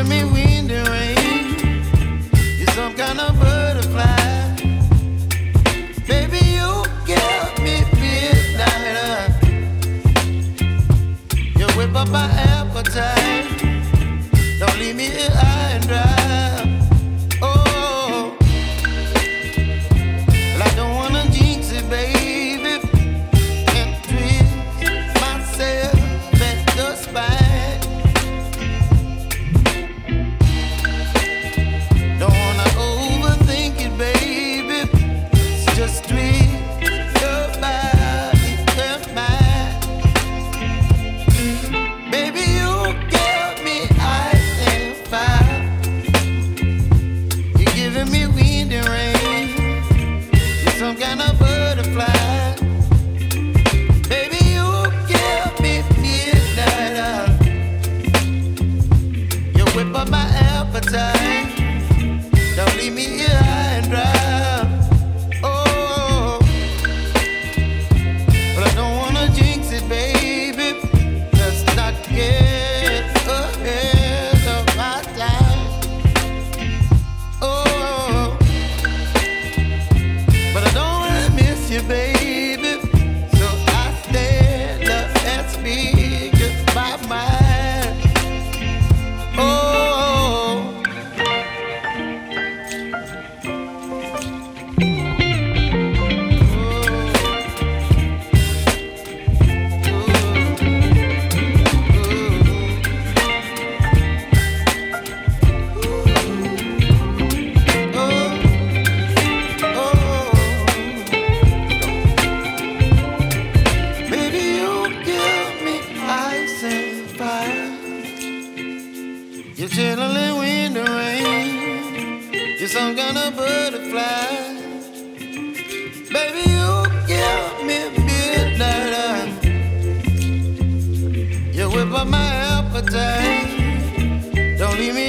giving me wind and rain. You're some kind of butterfly. Baby, you give me midnight. You whip up my appetite. Don't leave me here high and dry. Oh, well, I don't wanna jinx it, baby. Can't twist myself at the spine. Don't wanna overthink it, baby. It's just twist your body and mine. Baby, you give me ice and fire. You're giving me wind and rain. You're some kind of butterfly. Baby, you give me midnight. You whip up my appetite. Don't leave me here high and dry. Oh, but I don't wanna jinx it, baby. Let's not get ahead of my time. Oh, but I don't wanna miss you, baby. So I stand up and speak just my mind. Oh. You're chilling wind and rain. You're some kind of butterfly. Baby, you give me midnight. You whip up my appetite. Don't leave me